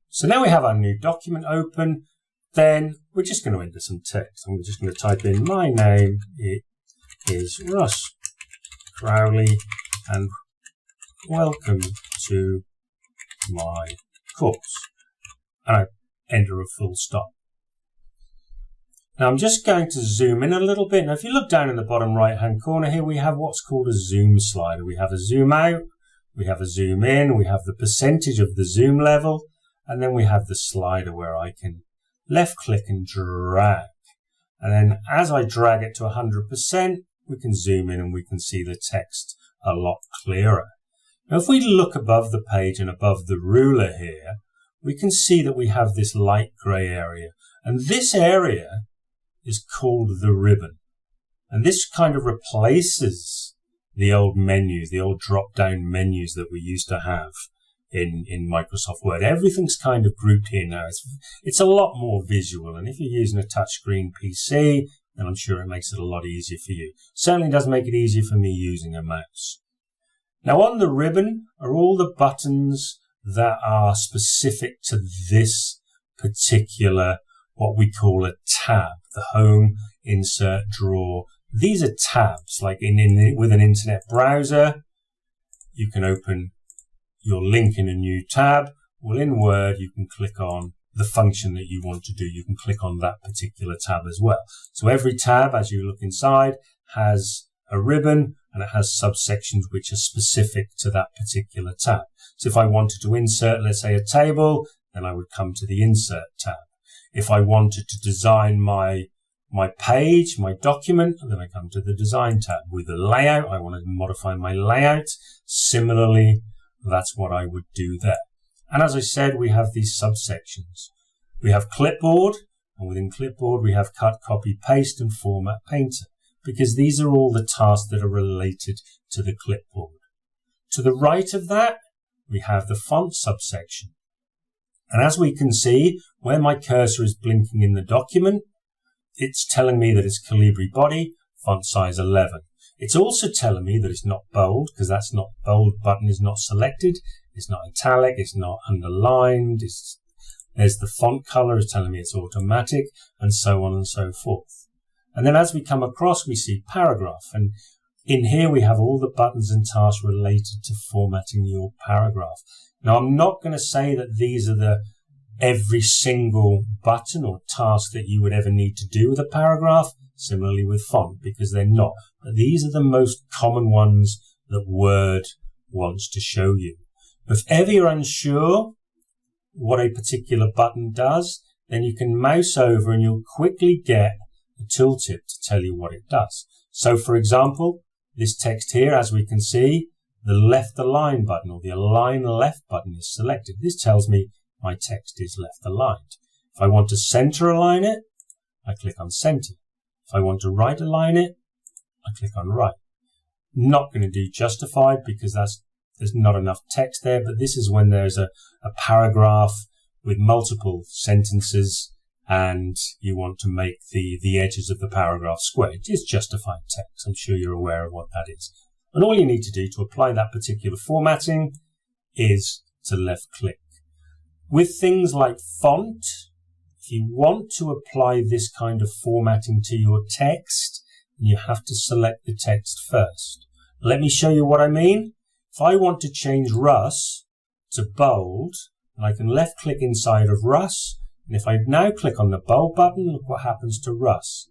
So now we have our new document open, then we're just going to enter some text. I'm just going to type in my name, it is Russ Crowley, and welcome to my course. And I enter a full stop. Now I'm just going to zoom in a little bit. Now if you look down in the bottom right hand corner here, we have what's called a zoom slider. We have a zoom out, we have a zoom in, we have the percentage of the zoom level, and then we have the slider where I can left click and drag. And then as I drag it to 100%, we can zoom in and we can see the text a lot clearer. Now if we look above the page and above the ruler here, we can see that we have this light grey area. And this area is called the ribbon. And this kind of replaces the old menus, the old drop-down menus that we used to have in Microsoft Word. Everything's kind of grouped here now. It's a lot more visual, and if you're using a touchscreen PC, then I'm sure it makes it a lot easier for you. Certainly does make it easier for me using a mouse. Now on the ribbon are all the buttons that are specific to this particular, what we call a tab, the home, insert, drawer. These are tabs, like with an internet browser, you can open your link in a new tab. Well, in Word, you can click on the function that you want to do. You can click on that particular tab as well. So every tab, as you look inside, has a ribbon and it has subsections which are specific to that particular tab. So if I wanted to insert, let's say, a table, then I would come to the Insert tab. If I wanted to design my page, my document, then I come to the Design tab. With the layout, I want to modify my layout. Similarly, that's what I would do there. And as I said, we have these subsections. We have Clipboard, and within Clipboard, we have Cut, Copy, Paste, and Format Painter, because these are all the tasks that are related to the clipboard. To the right of that, we have the Font subsection. And as we can see, where my cursor is blinking in the document, it's telling me that it's Calibri body, font size 11. It's also telling me that it's not bold, because that's not bold button is not selected. It's not italic, it's not underlined. There's the font color, it's telling me it's automatic, and so on and so forth. And then as we come across, we see paragraph. And in here, we have all the buttons and tasks related to formatting your paragraph. Now, I'm not going to say that these are every single button or task that you would ever need to do with a paragraph. Similarly with font, because they're not. But these are the most common ones that Word wants to show you. If ever you're unsure what a particular button does, then you can mouse over and you'll quickly get a tooltip to tell you what it does. So for example, this text here, as we can see, the left align button or the align left button is selected. This tells me my text is left aligned. If I want to center align it, I click on center. If I want to right align it, I click on right. Not going to do justified because there's not enough text there, but this is when there's a paragraph with multiple sentences and you want to make the edges of the paragraph square. It's justified text. I'm sure you're aware of what that is. And all you need to do to apply that particular formatting is to left click. With things like font, if you want to apply this kind of formatting to your text, you have to select the text first. Let me show you what I mean. If I want to change Russ to bold, I can left click inside of Russ, and if I now click on the bold button, look what happens to Russ.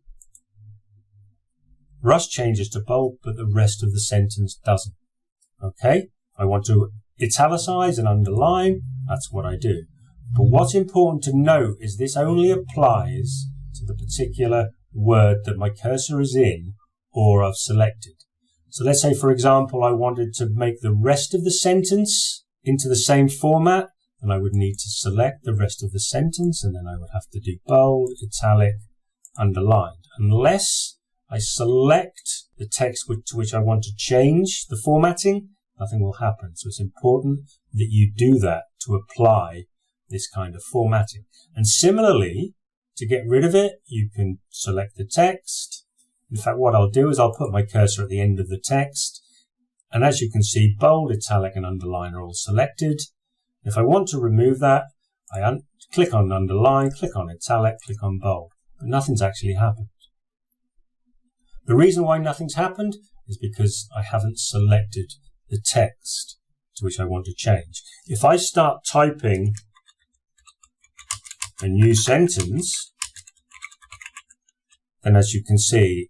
Russ changes to bold, but the rest of the sentence doesn't. Okay? If I want to italicize and underline, that's what I do. But what's important to note is this only applies to the particular word that my cursor is in or I've selected. So let's say, for example, I wanted to make the rest of the sentence into the same format, then I would need to select the rest of the sentence, and then I would have to do bold, italic, underlined. Unless I select the text to which I want to change the formatting, nothing will happen. So it's important that you do that to apply this kind of formatting. And similarly, to get rid of it, you can select the text. In fact, what I'll do is I'll put my cursor at the end of the text. And as you can see, bold, italic and underline are all selected. If I want to remove that, I click on underline, click on italic, click on bold, but nothing's actually happened. The reason why nothing's happened is because I haven't selected the text to which I want to change. If I start typing a new sentence, then as you can see,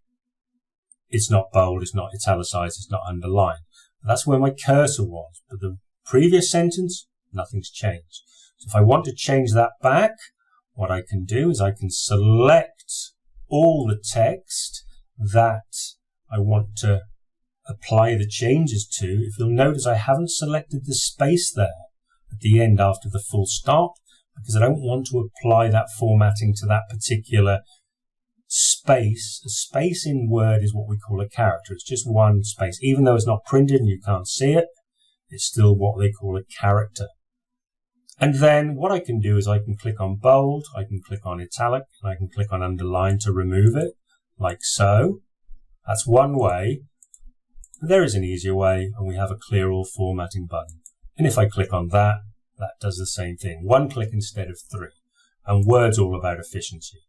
it's not bold, it's not italicized, it's not underlined. That's where my cursor was, but the previous sentence, nothing's changed. So if I want to change that back, what I can do is I can select all the text that I want to apply the changes to. If you'll notice, I haven't selected the space there at the end after the full stop, because I don't want to apply that formatting to that particular space. A space in Word is what we call a character. It's just one space. Even though it's not printed and you can't see it, it's still what they call a character. And then what I can do is I can click on bold, I can click on italic, and I can click on underline to remove it, like so. That's one way. There is an easier way, and we have a clear all formatting button. And if I click on that, that does the same thing. One click instead of three. And Word's all about efficiency.